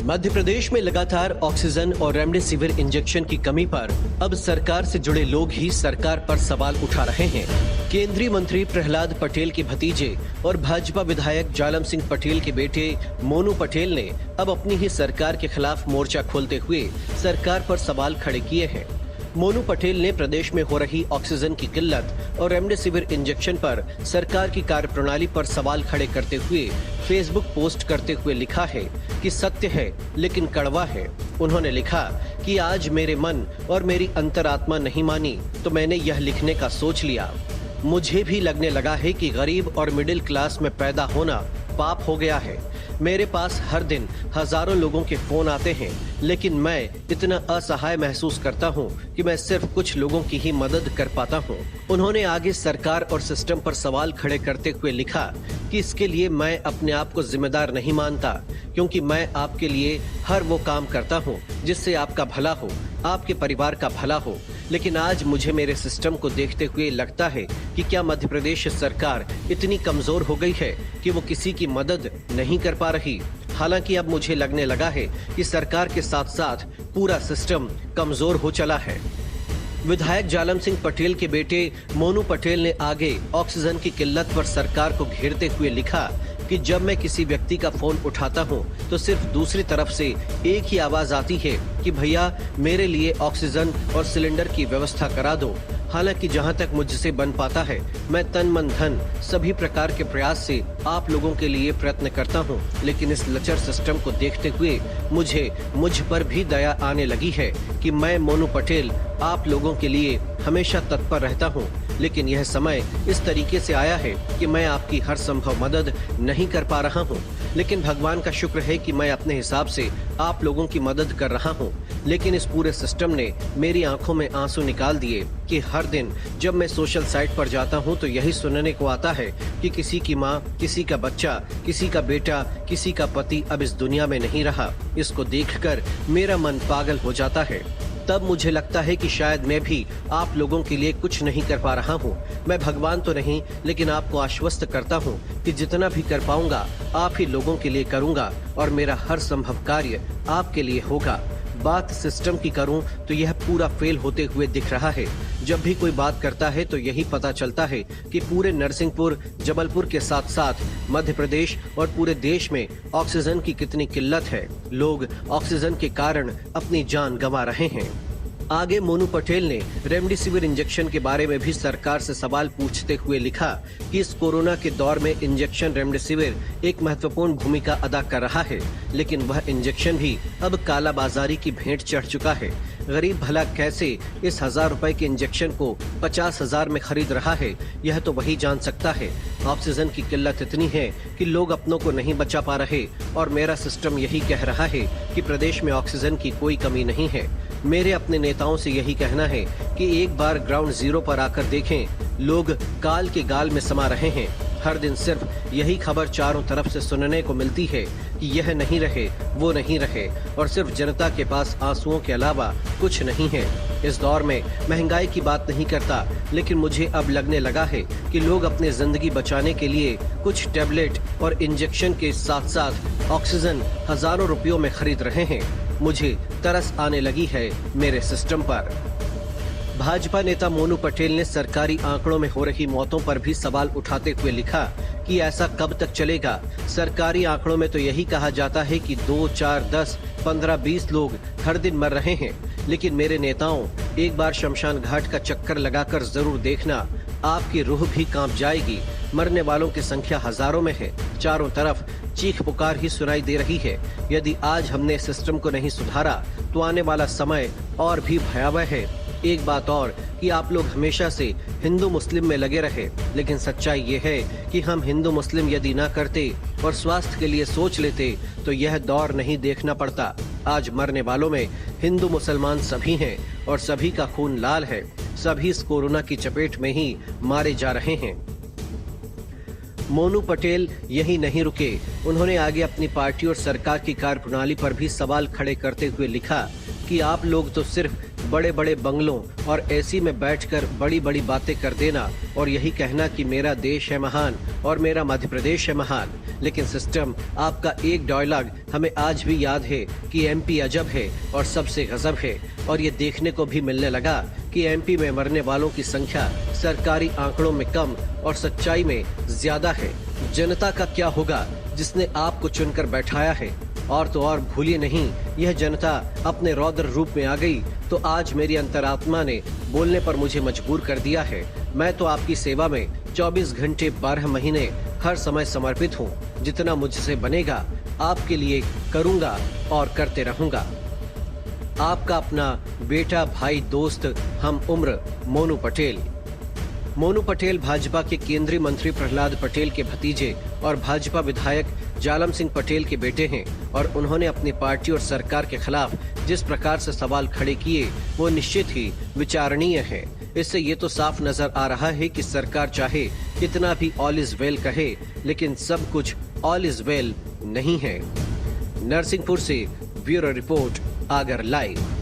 मध्य प्रदेश में लगातार ऑक्सीजन और रेमडेसिविर इंजेक्शन की कमी पर अब सरकार से जुड़े लोग ही सरकार पर सवाल उठा रहे हैं। केंद्रीय मंत्री प्रहलाद पटेल के भतीजे और भाजपा विधायक जालम सिंह पटेल के बेटे मोनू पटेल ने अब अपनी ही सरकार के खिलाफ मोर्चा खोलते हुए सरकार पर सवाल खड़े किए हैं। मोनू पटेल ने प्रदेश में हो रही ऑक्सीजन की किल्लत और रेमडेसिविर इंजेक्शन पर सरकार की कार्यप्रणाली पर सवाल खड़े करते हुए फेसबुक पोस्ट करते हुए लिखा है कि सत्य है लेकिन कड़वा है। उन्होंने लिखा कि आज मेरे मन और मेरी अंतरात्मा नहीं मानी तो मैंने यह लिखने का सोच लिया। मुझे भी लगने लगा है कि गरीब और मिडिल क्लास में पैदा होना पाप हो गया है। मेरे पास हर दिन हजारों लोगों के फोन आते हैं, लेकिन मैं इतना असहाय महसूस करता हूं कि मैं सिर्फ कुछ लोगों की ही मदद कर पाता हूं। उन्होंने आगे सरकार और सिस्टम पर सवाल खड़े करते हुए लिखा कि इसके लिए मैं अपने आप को जिम्मेदार नहीं मानता, क्योंकि मैं आपके लिए हर वो काम करता हूं जिससे आपका भला हो, आपके परिवार का भला हो। लेकिन आज मुझे मेरे सिस्टम को देखते हुए लगता है कि क्या मध्य प्रदेश सरकार इतनी कमजोर हो गई है कि वो किसी की मदद नहीं कर पा रही। हालांकि अब मुझे लगने लगा है कि सरकार के साथ साथ पूरा सिस्टम कमजोर हो चला है। विधायक जालम सिंह पटेल के बेटे मोनू पटेल ने आगे ऑक्सीजन की किल्लत पर सरकार को घेरते हुए लिखा कि जब मैं किसी व्यक्ति का फोन उठाता हूं तो सिर्फ दूसरी तरफ से एक ही आवाज आती है कि भैया मेरे लिए ऑक्सीजन और सिलेंडर की व्यवस्था करा दो। हालांकि जहां तक मुझसे बन पाता है मैं तन मन धन सभी प्रकार के प्रयास से आप लोगों के लिए प्रयत्न करता हूं, लेकिन इस लचर सिस्टम को देखते हुए मुझ पर भी दया आने लगी है कि मैं मोनू पटेल आप लोगों के लिए हमेशा तत्पर रहता हूं, लेकिन यह समय इस तरीके से आया है कि मैं आपकी हर संभव मदद नहीं कर पा रहा हूं। लेकिन भगवान का शुक्र है कि मैं अपने हिसाब से आप लोगों की मदद कर रहा हूं। लेकिन इस पूरे सिस्टम ने मेरी आंखों में आंसू निकाल दिए कि हर दिन जब मैं सोशल साइट पर जाता हूं तो यही सुनने को आता है कि किसी की मां, किसी का बच्चा, किसी का बेटा, किसी का पति अब इस दुनिया में नहीं रहा। इसको देखकर मेरा मन पागल हो जाता है। तब मुझे लगता है कि शायद मैं भी आप लोगों के लिए कुछ नहीं कर पा रहा हूँ। मैं भगवान तो नहीं, लेकिन आपको आश्वस्त करता हूँ कि जितना भी कर पाऊंगा आप ही लोगों के लिए करूंगा और मेरा हर संभव कार्य आपके लिए होगा। बात सिस्टम की करूं तो यह पूरा फेल होते हुए दिख रहा है। जब भी कोई बात करता है तो यही पता चलता है कि पूरे नरसिंहपुर, जबलपुर के साथ साथ मध्य प्रदेश और पूरे देश में ऑक्सीजन की कितनी किल्लत है। लोग ऑक्सीजन के कारण अपनी जान गंवा रहे हैं। आगे मोनू पटेल ने रेमडेसिविर इंजेक्शन के बारे में भी सरकार से सवाल पूछते हुए लिखा कि इस कोरोना के दौर में इंजेक्शन रेमडेसिविर एक महत्वपूर्ण भूमिका अदा कर रहा है, लेकिन वह इंजेक्शन भी अब कालाबाजारी की भेंट चढ़ चुका है। गरीब भला कैसे इस 1000 रुपए के इंजेक्शन को 50,000 में खरीद रहा है, यह तो वही जान सकता है। ऑक्सीजन की किल्लत इतनी है कि लोग अपनों को नहीं बचा पा रहे और मेरा सिस्टम यही कह रहा है कि प्रदेश में ऑक्सीजन की कोई कमी नहीं है। मेरे अपने नेताओं से यही कहना है कि एक बार ग्राउंड जीरो पर आकर देखें। लोग काल के गाल में समा रहे हैं। हर दिन सिर्फ यही खबर चारों तरफ से सुनने को मिलती है कि यह नहीं रहे, वो नहीं रहे, और सिर्फ जनता के पास आंसुओं के अलावा कुछ नहीं है। इस दौर में महंगाई की बात नहीं करता, लेकिन मुझे अब लगने लगा है कि लोग अपनी जिंदगी बचाने के लिए कुछ टैबलेट और इंजेक्शन के साथ साथ ऑक्सीजन हजारों रुपयों में खरीद रहे हैं। मुझे तरस आने लगी है मेरे सिस्टम पर। भाजपा नेता मोनू पटेल ने सरकारी आंकड़ों में हो रही मौतों पर भी सवाल उठाते हुए लिखा कि ऐसा कब तक चलेगा। सरकारी आंकड़ों में तो यही कहा जाता है कि 2, 4, 10, 15, 20 लोग हर दिन मर रहे हैं, लेकिन मेरे नेताओं एक बार शमशान घाट का चक्कर लगाकर जरूर देखना, आपकी रूह भी कांप जाएगी। मरने वालों की संख्या हजारों में है। चारों तरफ चीख पुकार ही सुनाई दे रही है। यदि आज हमने सिस्टम को नहीं सुधारा तो आने वाला समय और भी भयावह है। एक बात और कि आप लोग हमेशा से हिंदू मुस्लिम में लगे रहे, लेकिन सच्चाई ये है कि हम हिंदू मुस्लिम यदि ना करते और स्वास्थ्य के लिए सोच लेते तो यह दौर नहीं देखना पड़ता। आज मरने वालों में हिंदू मुसलमान सभी हैं और सभी का खून लाल है। सभी इस कोरोना की चपेट में ही मारे जा रहे हैं। मोनू पटेल यही नहीं रुके। उन्होंने आगे अपनी पार्टी और सरकार की कार्यप्रणाली पर भी सवाल खड़े करते हुए लिखा कि आप लोग तो सिर्फ बड़े बड़े बंगलों और एसी में बैठकर बड़ी बड़ी बातें कर देना और यही कहना कि मेरा देश है महान और मेरा मध्य प्रदेश है महान, लेकिन सिस्टम आपका एक डायलॉग हमें आज भी याद है कि एमपी अजब है और सबसे गजब है। और ये देखने को भी मिलने लगा कि एमपी में मरने वालों की संख्या सरकारी आंकड़ों में कम और सच्चाई में ज्यादा है। जनता का क्या होगा जिसने आपको चुनकर बैठाया है? और तो और भूलिए नहीं, यह जनता अपने रौद्र रूप में आ गई तो आज मेरी अंतरात्मा ने बोलने पर मुझे मजबूर कर दिया है। मैं तो आपकी सेवा में 24 घंटे 12 महीने हर समय समर्पित हूँ। जितना मुझसे बनेगा आपके लिए करूँगा और करते रहूँगा। आपका अपना बेटा, भाई, दोस्त, हम उम्र मोनू पटेल। मोनू पटेल भाजपा के केंद्रीय मंत्री प्रहलाद पटेल के भतीजे और भाजपा विधायक जालम सिंह पटेल के बेटे हैं और उन्होंने अपनी पार्टी और सरकार के खिलाफ जिस प्रकार से सवाल खड़े किए वो निश्चित ही विचारणीय है। इससे ये तो साफ नजर आ रहा है कि सरकार चाहे कितना भी ऑल इज वेल कहे, लेकिन सब कुछ ऑल इज वेल नहीं है। नरसिंहपुर से ब्यूरो रिपोर्ट, आगर लाइव।